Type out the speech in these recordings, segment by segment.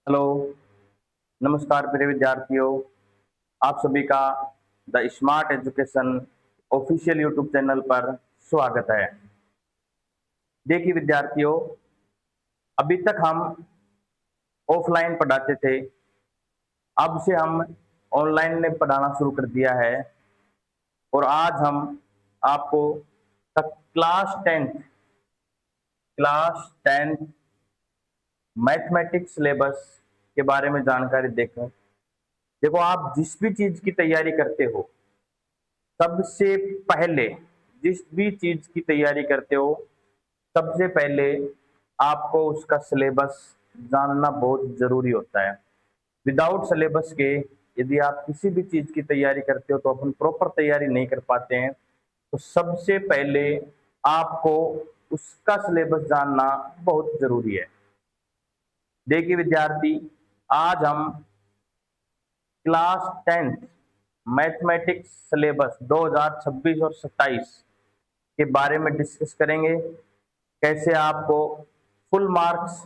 Hello, नमस्कार प्रिय विद्यार्थियों। आप सभी का the smart education official YouTube channel पर स्वागत है। देखिए विद्यार्थियों, अभी तक हम ऑफलाइन पढ़ाते थे, अब से हम ऑनलाइन में पढ़ाना शुरू कर दिया है और आज हम आपको क्लास टेंथ मैथमेटिक्स सिलेबस के बारे में जानकारी देखें। देखो, आप जिस भी चीज की तैयारी करते हो, सबसे पहले जिस भी चीज की तैयारी करते हो, सबसे पहले आपको उसका सिलेबस जानना बहुत जरूरी होता है। विदाउट सिलेबस के यदि आप किसी भी चीज की तैयारी करते हो तो अपन प्रॉपर तैयारी नहीं कर पाते हैं। तो सबसे पहले आपको उसका सिलेबस जानना बहुत जरूरी है। देखिए विद्यार्थी, आज हम क्लास 10 मैथमेटिक्स सिलेबस 2026 और 27 के बारे में डिस्कस करेंगे। कैसे आपको फुल मार्क्स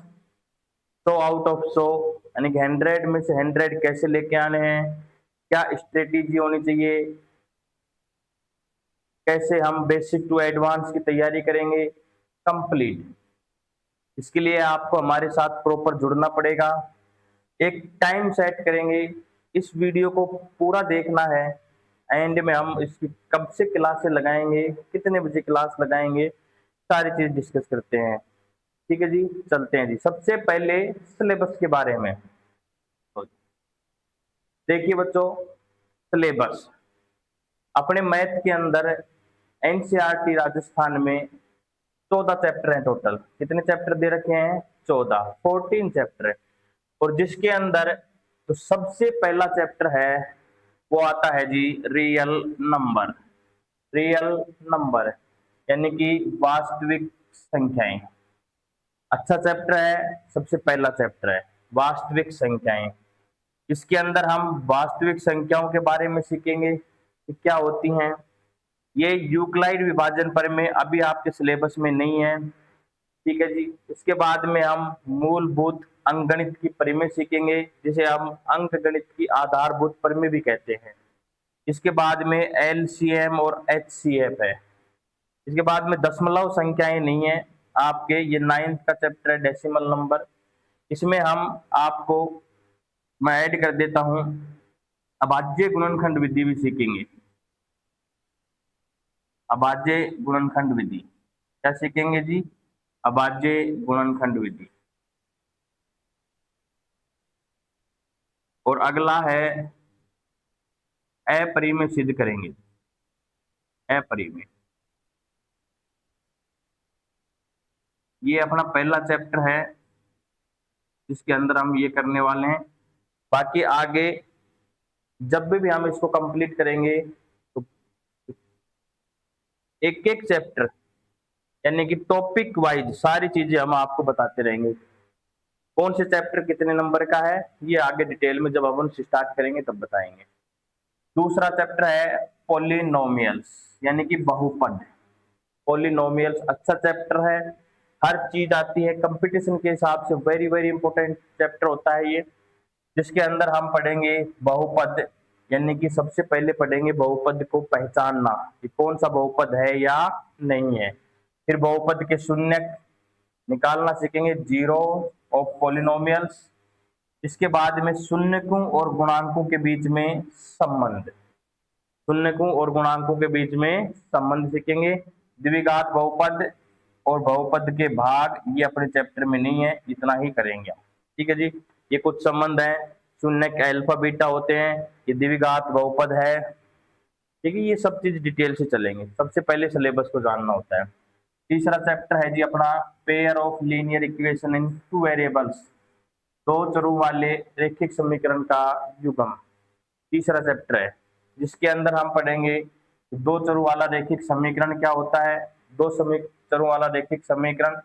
100 आउट ऑफ 100 यानी कि 100 में से 100 कैसे लेके आने हैं, क्या स्ट्रेटेजी होनी चाहिए, कैसे हम बेसिक टू एडवांस की तैयारी करेंगे कंप्लीट। इसके लिए आपको हमारे साथ प्रॉपर जुड़ना पड़ेगा। एक टाइम सेट करेंगे, इस वीडियो को पूरा देखना है। एंड में हम इसकी कब से क्लासेस लगाएंगे, कितने बजे क्लास लगाएंगे, सारी चीज डिस्कस करते हैं। ठीक है जी, चलते हैं जी। सबसे पहले सिलेबस के बारे में देखिए बच्चों, सिलेबस अपने मैथ के अंदर एनसीईआरटी राजस्थान में 14 चैप्टर हैं टोटल। कितने चैप्टर दे रखे हैं? 14 चैप्टर है। और जिसके अंदर तो सबसे पहला चैप्टर है वो आता है जी रियल नंबर। रियल नंबर यानी कि वास्तविक संख्याएं। अच्छा चैप्टर है, सबसे पहला चैप्टर है वास्तविक संख्याएं। इसके अंदर हम वास्तविक संख्याओं के बारे में सीखेंगे कि क्या होती हैं। ये यूक्लाइड विभाजन प्रमेय अभी आपके सिलेबस में नहीं है। ठीक है जी। इसके बाद में हम मूलभूत अंकगणित की प्रमेय सीखेंगे, जिसे हम अंक गणित की आधारभूत प्रमेय भी कहते हैं। इसके बाद में एलसीएम और एचसीएफ है। इसके बाद में दशमलव संख्याएं नहीं है आपके, ये 9th का चैप्टर है डेसिमल नंबर। इसमें हम आपको, मैं ऐड कर देता हूं, अभाज्य गुणनखंड विधि भी सीखेंगे। अभाज्य गुणनखंड विधि क्या सीखेंगे जी? अभाज्य गुणनखंड विधि। और अगला है अपरिमेय सिद्ध करेंगे। अपरिमेय, ये अपना पहला चैप्टर है जिसके अंदर हम ये करने वाले हैं। बाकी आगे जब भी हम इसको कंप्लीट करेंगे तो एक एक चैप्टर यानी कि टॉपिक वाइज सारी चीजें हम आपको बताते रहेंगे। कौन से चैप्टर कितने नंबर का है ये आगे डिटेल में जब अपन स्टार्ट करेंगे तब बताएंगे। दूसरा चैप्टर है पॉलिनोमियल्स यानी कि बहुपद। पॉलिनोमियल्स अच्छा चैप्टर है, हर चीज आती है कंपटीशन के हिसाब से। वेरी वेरी इंपॉर्टेंट चैप्टर होता है ये, जिसके अंदर हम पढ़ेंगे बहुपद। यानी कि सबसे पहले पढ़ेंगे बहुपद को पहचानना कि कौन सा बहुपद है या नहीं है। फिर बहुपद के शून्यक निकालना सीखेंगे, जीरो ऑफ पॉलिनोमियल्स। इसके बाद में शून्यकों और गुणांकों के बीच में संबंध, शून्यकों और गुणांकों के बीच में संबंध सीखेंगे। द्विघात बहुपद और बहुपद के भाग ये अपने चैप्टर में नहीं है, इतना ही करेंगे। ठीक है जी। ये कुछ संबंध है, शून्य के अल्फा बीटा होते हैं, ये द्विघात बहुपद है। ठीक है, ये सब चीज डिटेल से चलेंगे। सबसे पहले सिलेबस को जानना होता है। तीसरा चैप्टर है जी अपना pair of linear equation in two variables. दो चरों वाले रैखिक समीकरण का युग्म तीसरा चैप्टर है, जिसके अंदर हम पढ़ेंगे दो चरों वाला रैखिक समीकरण क्या होता है। चरों वाला रैखिक समीकरण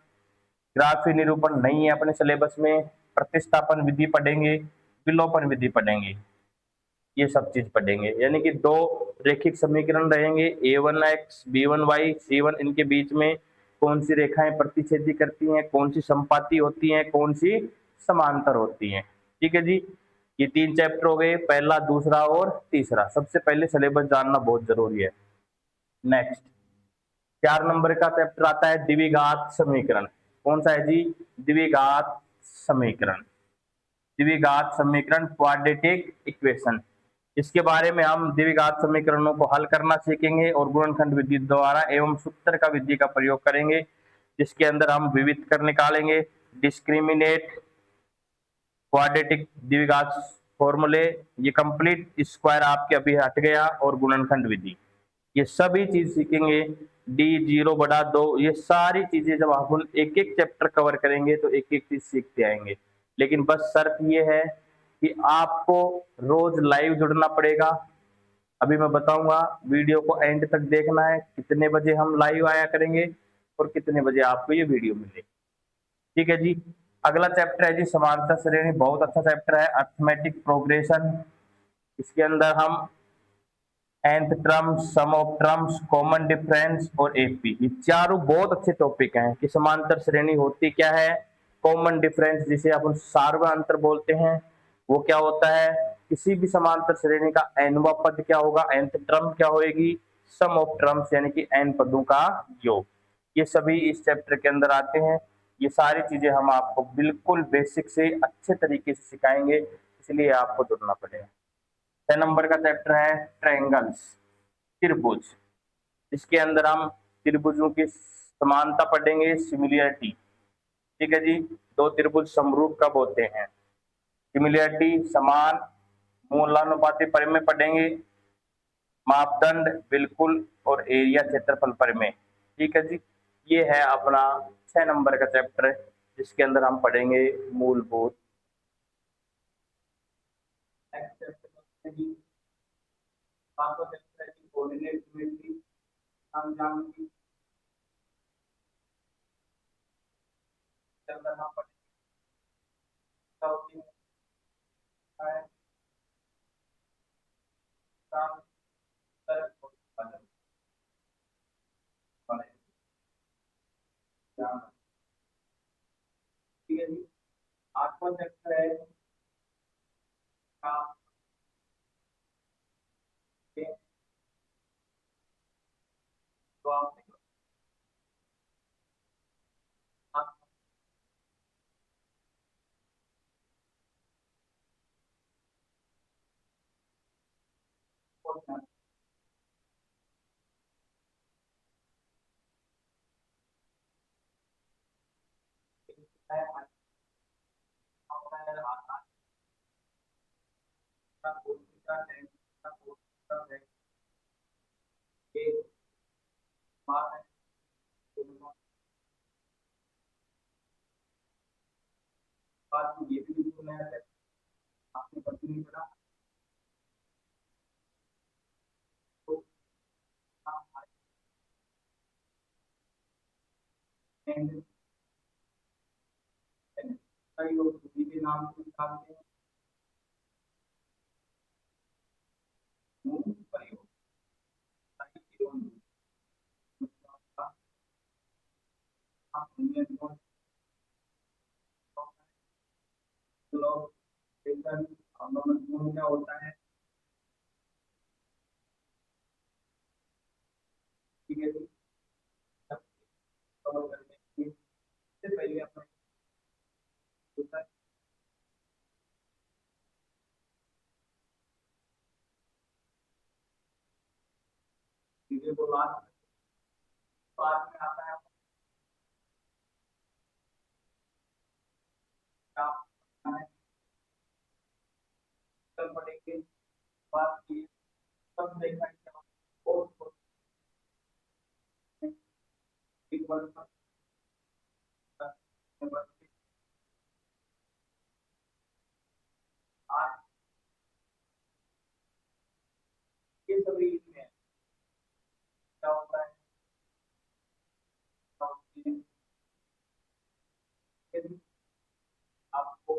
ग्राफी निरूपण नहीं है अपने सिलेबस में। प्रतिस्थापन विधि पढ़ेंगे, विलोपन विधि पढ़ेंगे, ये सब चीज पढ़ेंगे। यानी कि दो रैखिक समीकरण रहेंगे, a1x b1y c1, इनके बीच में कौन सी रेखाएं प्रतिच्छेदी करती हैं, कौन सी संपाती होती हैं, कौन सी समांतर होती हैं। ठीक है जी। ये 3 चैप्टर हो गए, पहला, दूसरा और तीसरा। सबसे पहले सिलेबस जानना बहुत जरूरी है। नेक्स्ट 4 नंबर का चैप्टर आता है द्विघात समीकरण। कौन सा है जी? द्विघात समीकरण। द्विघात समीकरण, क्वाड्रेटिक इक्वेशन। इसके बारे में हम द्विघात समीकरणों को हल करना सीखेंगे और गुणनखंड विधि द्वारा एवं सूत्रक विधि का प्रयोग करेंगे, जिसके अंदर हम विविध कर निकालेंगे, डिस्क्रिमिनेट, क्वाड्रेटिक द्विघात फॉर्मूले, ये कंप्लीट स्क्वायर आपके अभी हट गया, और गुणनखंड विधि, ये सभी चीज सीखेंगे। D0/2, ये सारी चीजें जब हम एक एक चैप्टर कवर करेंगे तो एक एक चीज सीखते आएंगे। लेकिन बस शर्त ये है कि आपको रोज लाइव जुड़ना पड़ेगा। अभी मैं बताऊंगा, वीडियो को एंड तक देखना है, कितने बजे हम लाइव आया करेंगे और कितने बजे आपको ये वीडियो मिलेगी। ठीक है जी। अगला चैप्टर है जी समांतर श्रेणी। बहुत अच्छा चैप्टर है, अर्थमेटिक प्रोग्रेशन। इसके अंदर हम nth terms, sum of terms, common difference और एपी, ये चारों बहुत अच्छे टॉपिक हैं कि समांतर श्रेणी होती क्या है, कॉमन डिफरेंस जिसे अपन सार्वत्रिक अंतर बोलते हैं वो क्या होता है, किसी भी समांतर श्रेणी का nवां पद क्या होगा, nth टर्म क्या होगी, सम ऑफ टर्म्स यानी कि n पदों का योग, ये सभी इस चैप्टर के अंदर आते हैं। ये सारी चीजें हम आपको बिल्कुल बेसिक से अच्छे तरीके से सिखाएंगे, इसलिए आपको जुड़ना पड़ेगा। 6 नंबर का चैप्टर है ट्रायंगल्स, त्रिभुज। इसके अंदर हम त्रिभुजों की समानता पढ़ेंगे, सिमिलरिटी। ठीक है जी। दो त्रिभुज समरूप कब होते हैं, सिमिलरिटी, समान, मूलानुपाती परिमेय पढ़ेंगे, मापदंड बिल्कुल, और एरिया क्षेत्रफल परिमेय। ठीक है जी। ये है अपना 6 नंबर का चैप्टर, जिसके अंदर हम पढ़ेंगे मूलभूत। नेक्स्ट चैप्टर है जी, पांचवा चैप्टर है जी कोऑर्डिनेट ज्योमेट्री। हम जानेंगे के अंदर हम पढ़ेंगे है काम कर ठीक है जी। आठवां चैप्टर है काम के, तो आप बात ये भी सुना है, आपने कभी नहीं पढ़ा तो आप कई लोग हिंदी के नाम से निकालते हैं, मूल प्रयोग क्या होता है। ठीक है जी। कवर करने के लिए सबसे पहले अपने चीजें को बाद में आता है पढ़ेंगे, बात की सब देखा और एक बार आज ये सभी में क्या होता है, आपको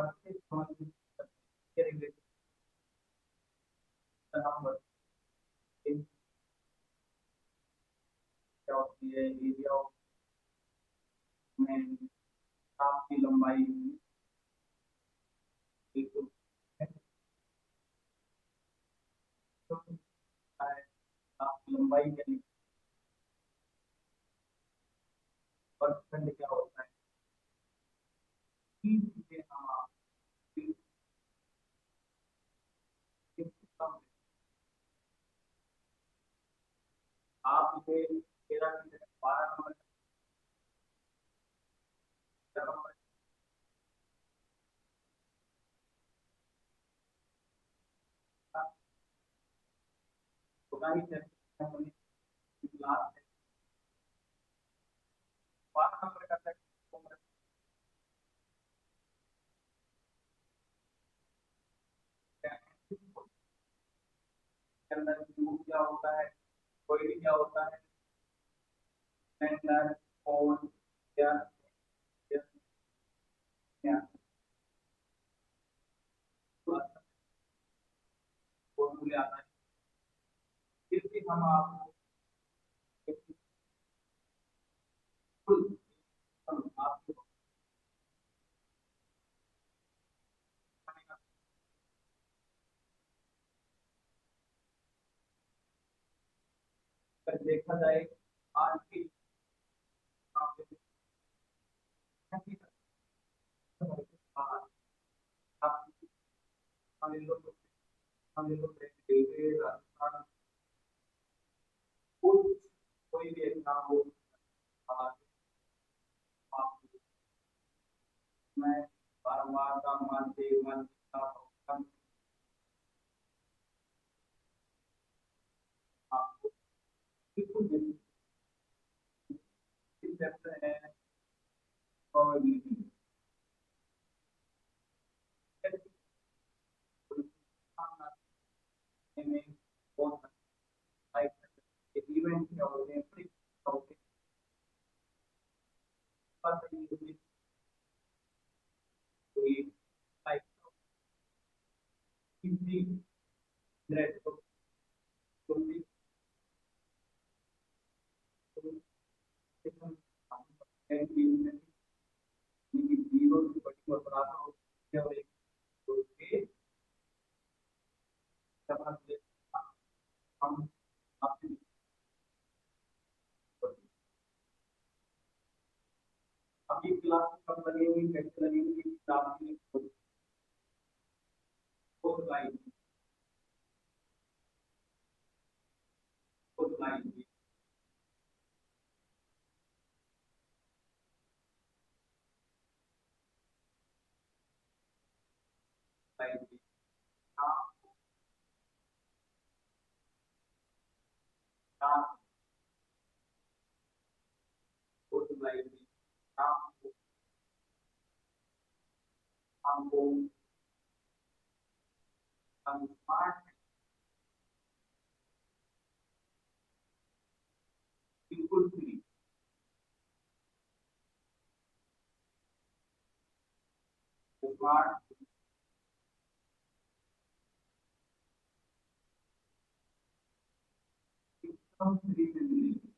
से संबंधित के रिलेटेड नंबर क्या होती है, एरिया ऑफ में आपकी लंबाई बिल्कुल आपकी लंबाई क्या है, वर्गखंड क्या होता है, तीन चीजें हम आप इसे 13 की जगह 12 नंबर होगा ही क्लास 12 नंबर का के अंदर ग्रुप क्या होता है, कोई भी क्या होता है, सिलेंडर फोन क्या क्या फॉर्मूले आता है। फिर भी हम आपको कुल हम आपको अगर देखा जाए आज की हमारे लोग रेलवे राजस्थान कोई भी एग्जाम हो, मैं बारंबार का मानते मानता आपको बिल्कुल चैप्टर है प्रोबेबिलिटी में बहुत इवेंट क्या होते हैं, क्या होते हैं, कोई टाइप की ग्रेड को कोई जीरो से बड़ी और बड़ा होती है और एक दो के जब हम आपसे अभी क्लास कब लगेगी, कैसे लगेगी, किताब की खुद लाएंगे, खुद लाएंगे लाएंगे हाँ हाँ खुद लाएंगे हाँ हमको हम स्मार्ट बिल्कुल फ्री स्मार्ट एकदम फ्री में मिलेगी,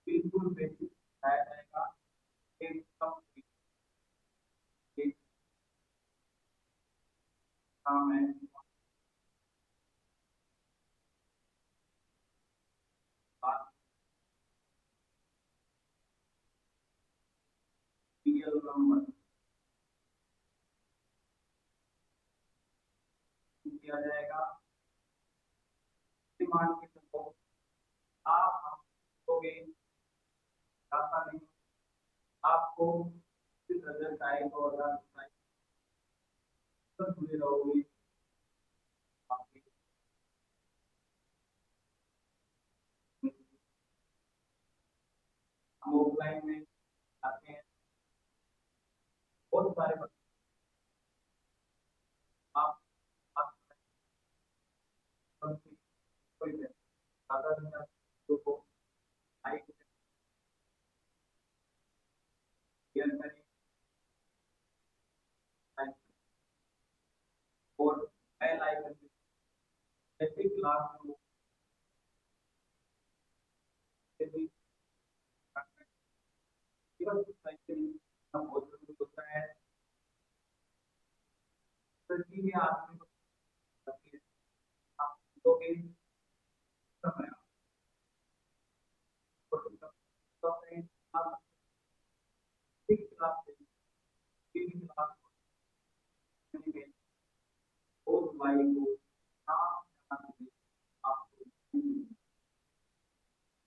बिल्कुल बेसिक आया जाएगा एकदम फ्री। एक काम है बात रियल नंबर किया जाएगा, मान के चलो आप हम होगे ऐसा नहीं, आपको रिजल्ट आएगा और जुड़े रहोगे आपके हम ऑफलाइन में आते हैं बहुत सारे बच्चे आप आप कोई ज्यादा जो को आई क्लियर करें लाख लोग केवल साइकिल का बहुत जरूरी होता है। सर्दी में आदमी को आप लोगे समय आप एक क्लास तीन क्लास में और भाई को आपको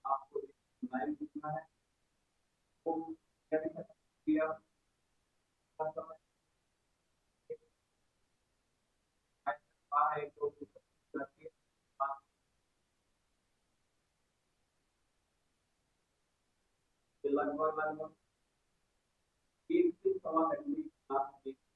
आपको लाइव दिखना है वो कैसे किया है तो लगभग लगभग 1 से 1.25 घंटे क्लास